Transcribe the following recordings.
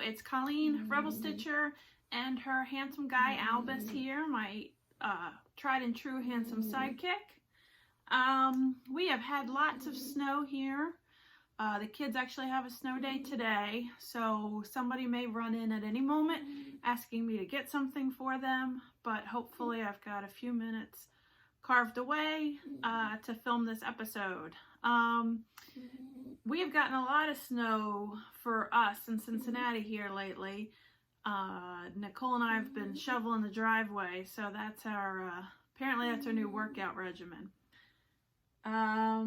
it's Colleen Rebel Stitcher and her handsome guy Albus here, my tried and true handsome sidekick. We have had lots of snow here. The kids actually have a snow day today, so somebody may run in at any moment asking me to get something for them, but hopefully I've got a few minutes carved away to film this episode. We have gotten a lot of snow for us in Cincinnati here lately. Nicole and I have been shoveling the driveway, so that's our, apparently that's our new workout regimen. I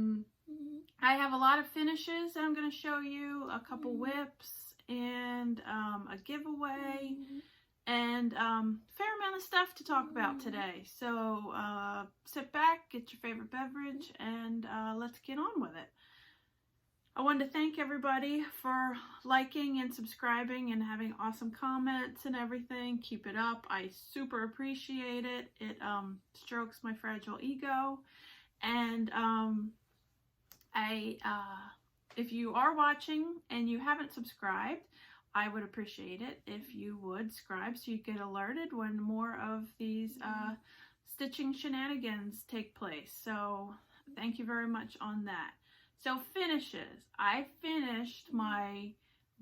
have a lot of finishes that I'm going to show you, a couple whips, and a giveaway, and fair amount of stuff to talk about today. So sit back, get your favorite beverage, and let's get on with it. I wanted to thank everybody for liking and subscribing and having awesome comments and everything. Keep it up. I super appreciate it. It strokes my fragile ego. And if you are watching and you haven't subscribed, I would appreciate it if you would subscribe so you get alerted when more of these stitching shenanigans take place. So thank you very much on that. So finishes. I finished my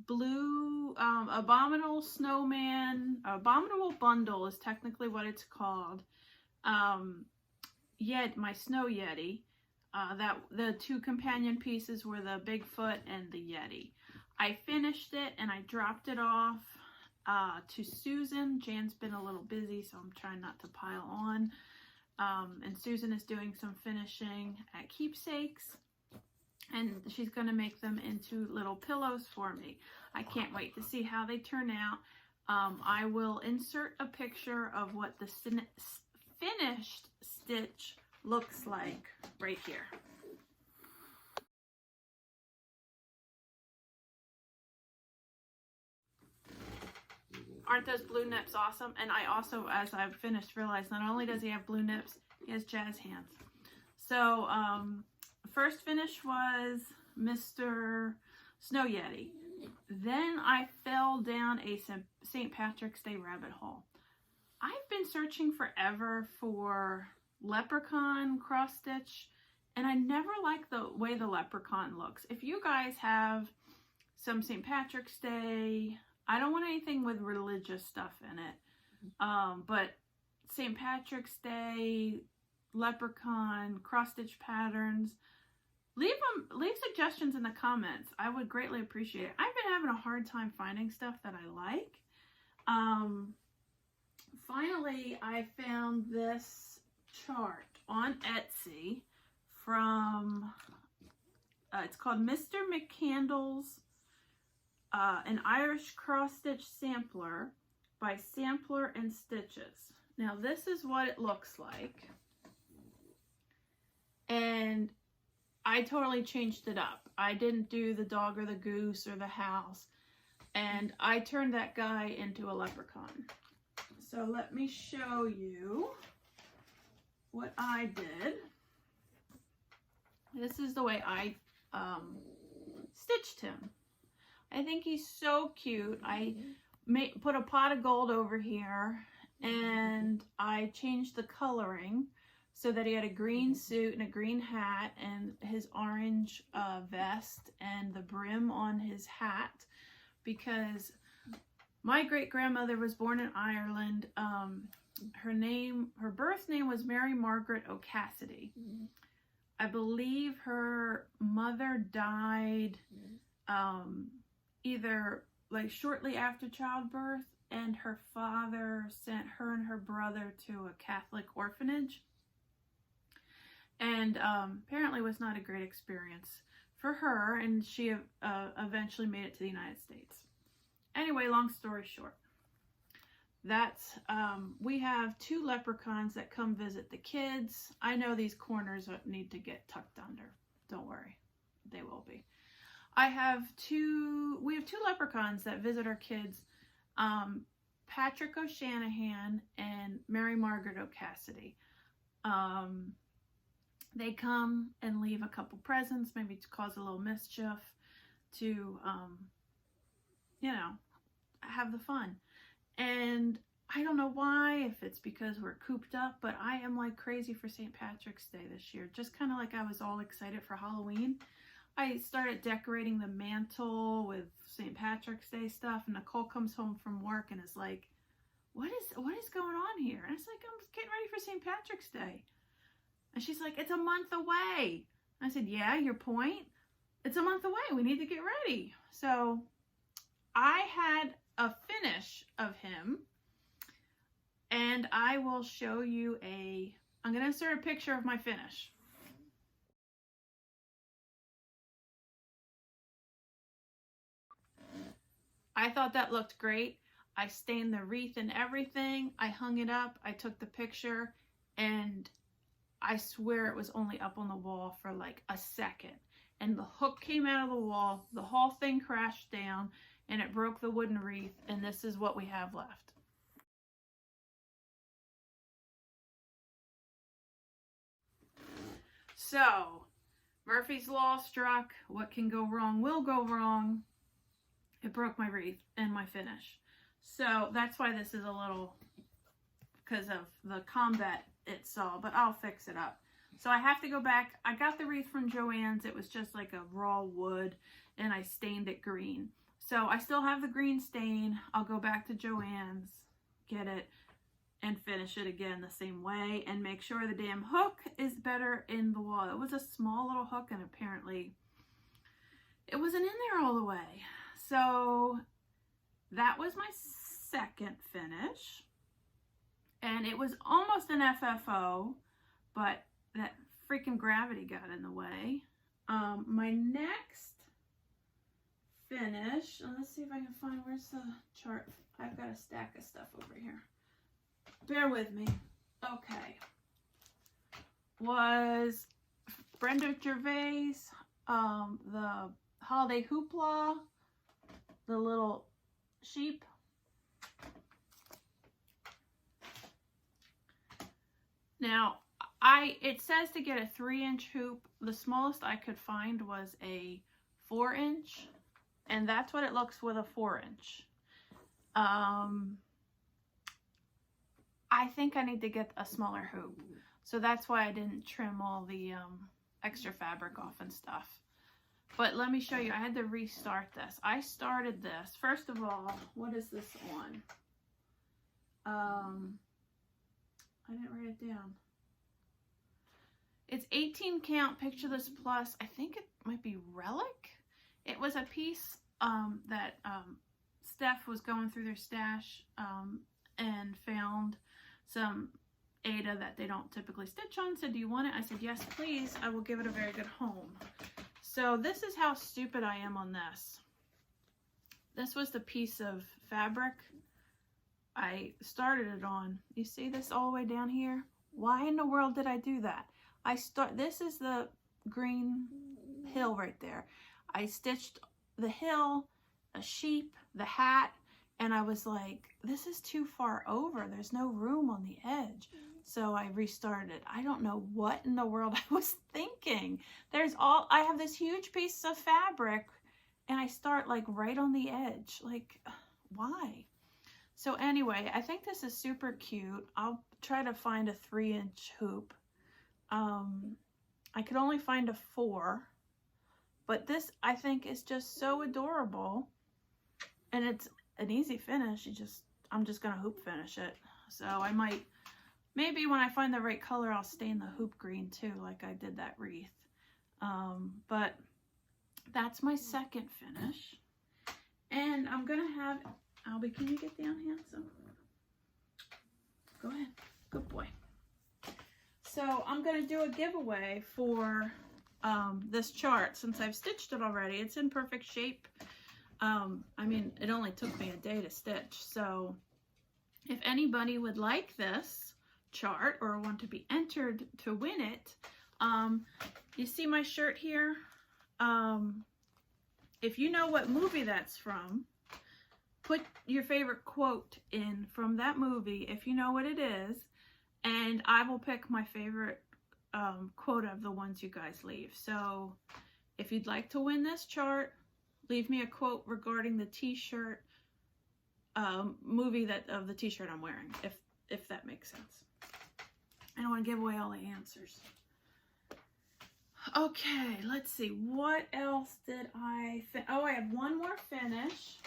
blue Abominable Snowman, Abominable Bundle is technically what it's called. My Snow Yeti. That the two companion pieces were the Bigfoot and the Yeti. I finished it and I dropped it off to Susan. Jan's been a little busy, so I'm trying not to pile on. And Susan is doing some finishing at Keepsakes, and she's going to make them into little pillows for me. I can't wait to see how they turn out. I will insert a picture of what the finished stitch looks like right here. Aren't those blue nips awesome? And I also, as I've finished, realized not only does he have blue nips, he has jazz hands. So first finish was Mr. Snow Yeti. Then I fell down a St. Patrick's Day rabbit hole. I've been searching forever for leprechaun cross stitch, and I never like the way the leprechaun looks. If you guys have some St. Patrick's Day, I don't want anything with religious stuff in it, but St. Patrick's Day, leprechaun, cross stitch patterns, leave suggestions in the comments. I would greatly appreciate it. I've been having a hard time finding stuff that I like. Finally, I found this chart on Etsy from, it's called Mr. Mccandles, an Irish cross-stitch sampler by Sampler and Stitches. Now this is what it looks like, and I totally changed it up. I didn't do the dog or the goose or the house, and I turned that guy into a leprechaun. So let me show you what I did. This is the way I stitched him. I think he's so cute. I put a pot of gold over here, and I changed the coloring so that he had a green suit and a green hat and his orange vest and the brim on his hat, because my great-grandmother was born in Ireland. Her birth name was Mary Margaret O'Cassidy. I believe her mother died either like shortly after childbirth, and her father sent her and her brother to a Catholic orphanage, and apparently was not a great experience for her, and she eventually made it to the United States. Anyway, long story short, that's we have two leprechauns that come visit the kids. I know these corners need to get tucked under. Don't worry, they will be. We have two leprechauns that visit our kids, Patrick O'Shanahan and Mary Margaret O'Cassidy. They come and leave a couple presents, maybe to cause a little mischief, to, you know, have the fun. And I don't know why, if it's because we're cooped up, but I am like crazy for St. Patrick's Day this year. Just kind of like I was all excited for Halloween. I started decorating the mantle with St. Patrick's Day stuff, and Nicole comes home from work and is like, what is going on here? And it's like, I'm getting ready for St. Patrick's Day. And she's like, it's a month away. I said, yeah, your point? It's a month away. We need to get ready. So I had a finish of him, and I will show you I'm going to insert a picture of my finish. I thought that looked great. I stained the wreath and everything. I hung it up. I took the picture, and I swear it was only up on the wall for like a second. And the hook came out of the wall. The whole thing crashed down, and it broke the wooden wreath. And this is what we have left. So, Murphy's Law struck. What can go wrong will go wrong. It broke my wreath and my finish. So that's why this is a little, because of the combat it saw, but I'll fix it up. So I have to go back. I got the wreath from Joann's. It was just like a raw wood, and I stained it green. So I still have the green stain. I'll go back to Joann's, get it, and finish it again the same way, and make sure the damn hook is better in the wall. It was a small little hook, and apparently it wasn't in there all the way. So that was my second finish, and it was almost an FFO, but that freaking gravity got in the way. My next finish, let's see if I can find, where's the chart? I've got a stack of stuff over here. Bear with me. Okay. Was Brenda Gervais, the holiday hoopla, the little sheep. Now, it says to get a 3-inch hoop. The smallest I could find was a 4-inch, and that's what it looks with a 4-inch. I think I need to get a smaller hoop, so that's why I didn't trim all the extra fabric off and stuff. But let me show you. I had to restart this. I started this. First of all, what is this on? I didn't write it down. It's 18 count Picture This Plus. I think it might be Relic. It was a piece that Steph was going through their stash and found some Aida that they don't typically stitch on. Said, do you want it? I said, yes, please. I will give it a very good home. So this is how stupid I am on this. This was the piece of fabric I started it on. You see this all the way down here? Why in the world did I do that? This is the green hill right there. I stitched the hill, a sheep, the hat, and I was like, this is too far over. There's no room on the edge. So I restarted it. I don't know what in the world I was thinking. I have this huge piece of fabric, and I start like right on the edge. Like, why? So anyway, I think this is super cute. I'll try to find a 3-inch hoop. I could only find a 4, but this I think is just so adorable, and it's an easy finish. I'm just gonna hoop finish it. So I might, maybe when I find the right color, I'll stain the hoop green too, like I did that wreath. But that's my second finish, and I'm gonna have Albie. Can you get down, handsome? Go ahead, good boy. So I'm going to do a giveaway for this chart since I've stitched it already. It's in perfect shape. I mean, it only took me a day to stitch. So if anybody would like this chart or want to be entered to win it, you see my shirt here? If you know what movie that's from, put your favorite quote in from that movie if you know what it is. And I will pick my favorite quote of the ones you guys leave. So if you'd like to win this chart, leave me a quote regarding the t-shirt. movie of the t-shirt I'm wearing, if that makes sense. I don't want to give away all the answers. Okay, let's see. What else did I oh, I have one more finish.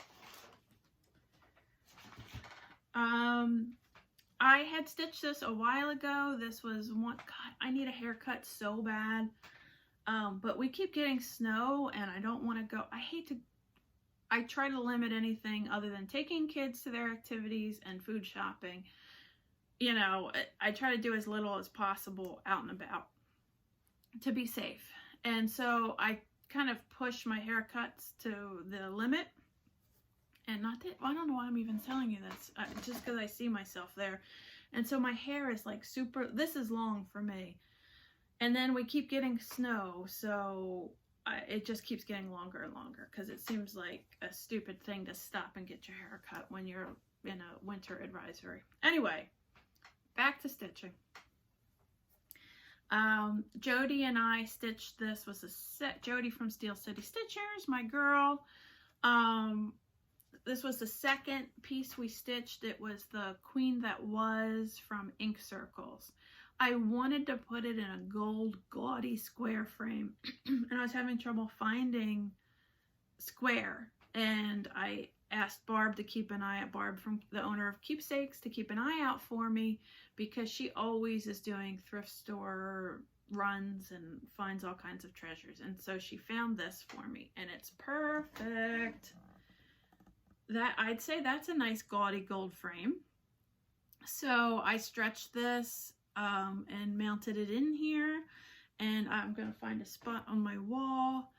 I had stitched this a while ago. This was one, God, I need a haircut so bad. But we keep getting snow and I don't want to go. I try to limit anything other than taking kids to their activities and food shopping. You know, I try to do as little as possible out and about to be safe. And so I kind of push my haircuts to the limit. And not that, I don't know why I'm even telling you this, just because I see myself there. And so my hair is like super, this is long for me. And then we keep getting snow, so it just keeps getting longer and longer, because it seems like a stupid thing to stop and get your hair cut when you're in a winter advisory. Anyway, back to stitching. Jody and I stitched, this was a set, Jody from Steel City Stitchers, my girl. This was the second piece we stitched. It was the Queen That Was from Ink Circles. I wanted to put it in a gold gaudy square frame and I was having trouble finding square, and I asked Barb to keep an eye out, Barb from the owner of Keepsakes, to keep an eye out for me, because she always is doing thrift store runs and finds all kinds of treasures. And so she found this for me and it's perfect. That, I'd say that's a nice gaudy gold frame. So I stretched this and mounted it in here, and I'm gonna find a spot on my wall.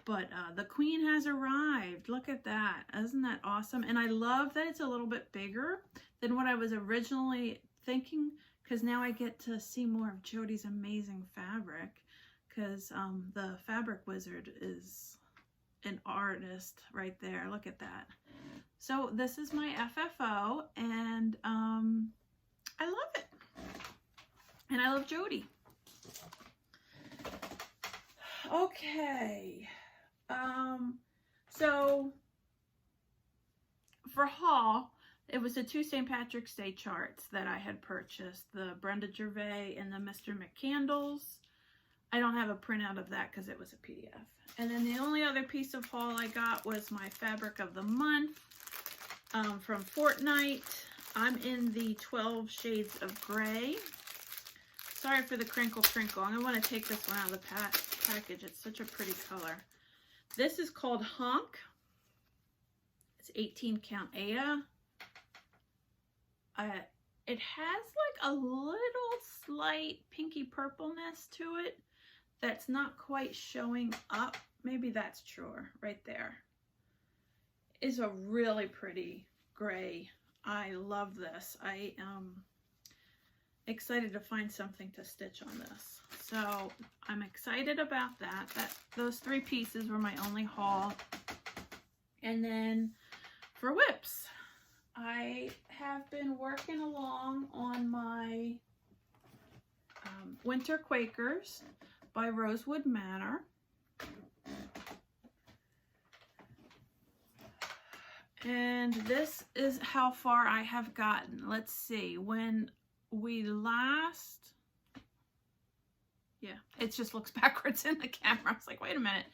But the Queen has arrived. Look at that. Isn't that awesome? And I love that it's a little bit bigger than what I was originally thinking, because now I get to see more of Jody's amazing fabric, because the Fabric Wizard is an artist right there. Look at that. So this is my FFO, and I love it. And I love Jody. Okay. So for haul, it was the two St. Patrick's Day charts that I had purchased, the Brenda Gervais and the Mr. Mccandles. I don't have a printout of that because it was a PDF. And then the only other piece of haul I got was my Fabric of the Month from Fortnite. I'm in the 12 Shades of Gray. Sorry for the crinkle. I want to take this one out of the package. It's such a pretty color. This is called Honk. It's 18 count Aida. It has like a little slight pinky purpleness to it that's not quite showing up. Maybe that's truer right there. It's a really pretty gray. I love this. I am excited to find something to stitch on this. So I'm excited about that. Those three pieces were my only haul. And then for whips, I have been working along on my Winter Quakers by Rosewood Manor. And this is how far I have gotten. Let's see, when we last, yeah, it just looks backwards in the camera. I was like, wait a minute.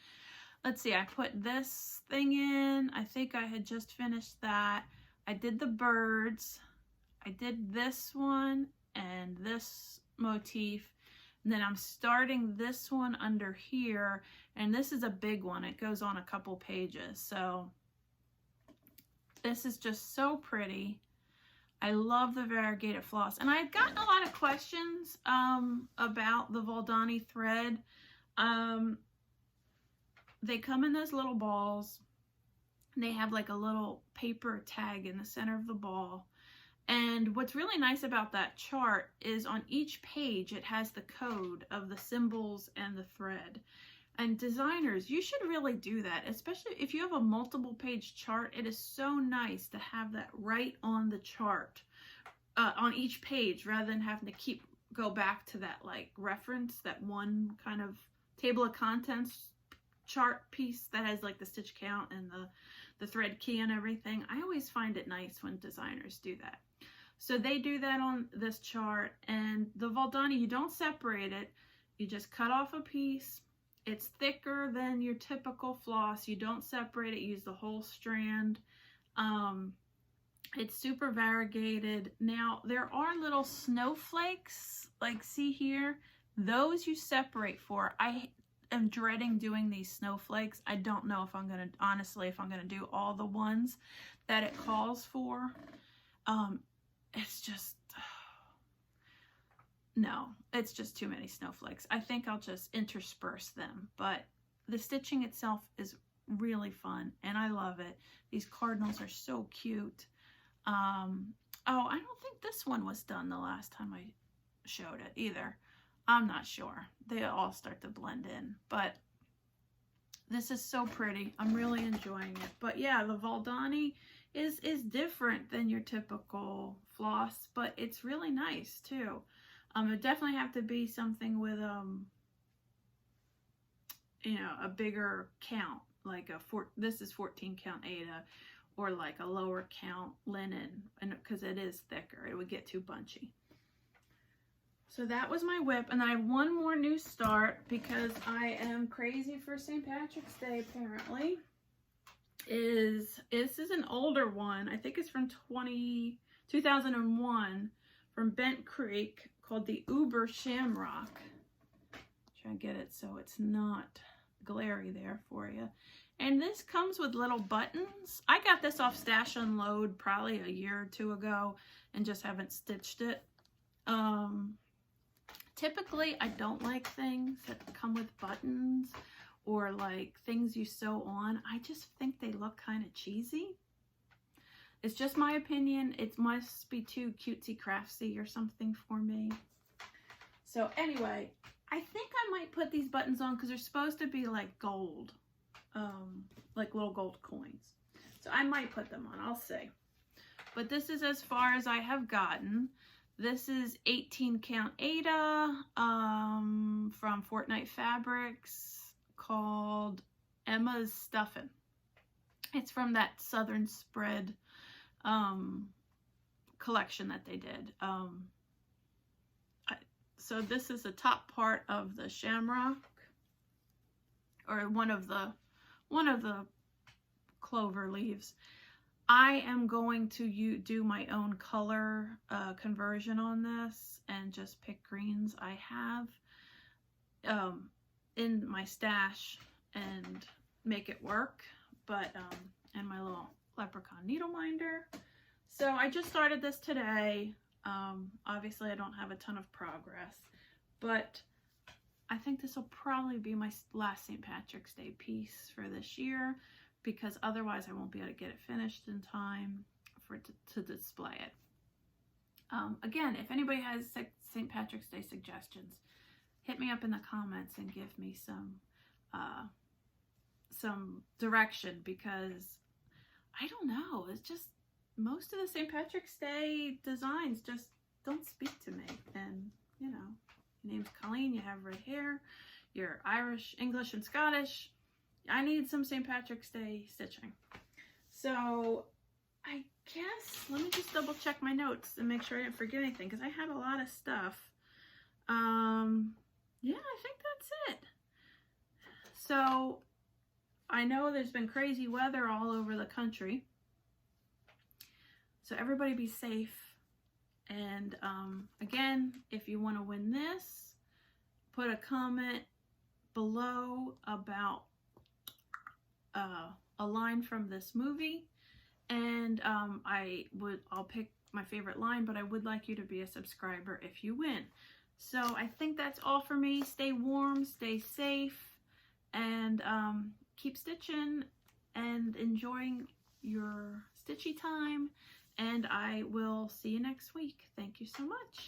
Let's see, I put this thing in. I think I had just finished that. I did the birds. I did this one and this motif. And then I'm starting this one under here. And this is a big one. It goes on a couple pages. So this is just so pretty. I love the variegated floss. And I've gotten a lot of questions about the Valdani thread. They come in those little balls. They have like a little paper tag in the center of the ball. And what's really nice about that chart is on each page it has the code of the symbols and the thread. And designers, you should really do that, especially if you have a multiple page chart. It is so nice to have that right on the chart, on each page, rather than having to go back to that like reference, that one kind of table of contents chart piece that has like the stitch count and the thread key and everything. I always find it nice when designers do that. So they do that on this chart. And the Valdani, you don't separate it. You just cut off a piece. It's thicker than your typical floss. You don't separate it. You use the whole strand. It's super variegated. Now, there are little snowflakes, like see here. Those you separate for. I am dreading doing these snowflakes. I don't know if I'm going to, honestly, if I'm going to do all the ones that it calls for. It's just, no, it's just too many snowflakes. I think I'll just intersperse them, but the stitching itself is really fun and I love it. These cardinals are so cute. Oh, I don't think this one was done the last time I showed it either. I'm not sure. They all start to blend in, but this is so pretty. I'm really enjoying it. But yeah, the Valdani is different than your typical floss, but it's really nice too. It definitely have to be something with you know, a bigger count, like this is 14 count Aida, or like a lower count linen, and because it is thicker, it would get too bunchy. So that was my whip, and I have one more new start because I am crazy for St. Patrick's Day apparently. This is an older one. I think it's from 2001 from Bent Creek, called the Uber Shamrock. Try and get it so it's not glary there for you. And this comes with little buttons. I got this off Stash Unload probably a year or two ago and just haven't stitched it. Typically, I don't like things that come with buttons or like things you sew on. I just think they look kind of cheesy. It's just my opinion. It must be too cutesy craftsy or something for me. So anyway, I think I might put these buttons on because they're supposed to be like gold. Like little gold coins. So I might put them on, I'll see. But this is as far as I have gotten. This is 18 count Aida from Fortnite Fabrics called Emma's Stuffin'. It's from that Southern Spread collection that they did. So this is the top part of the shamrock, or one of the clover leaves. I am going to do my own color conversion on this and just pick greens I have in my stash and make it work. But and my little leprechaun needle minder. So I just started this today. Obviously I don't have a ton of progress, but I think this will probably be my last St. Patrick's Day piece for this year, because otherwise I won't be able to get it finished in time for to display it. Again, if anybody has St. Patrick's Day suggestions, hit me up in the comments and give me some direction, because I don't know, it's just most of the St. Patrick's Day designs just don't speak to me. And you know, your name's Colleen, you have red hair, you're Irish, English, and Scottish. I need some St. Patrick's Day stitching. So I guess, let me just double check my notes and make sure I didn't forget anything, because I have a lot of stuff. Yeah, I think that's it. So I know there's been crazy weather all over the country. So everybody be safe. And again, if you want to win this, put a comment below about a line from this movie, and I'll pick my favorite line, but I would like you to be a subscriber if you win. So I think that's all for me. Stay warm, stay safe, and keep stitching and enjoying your stitchy time. And I will see you next week. Thank you so much.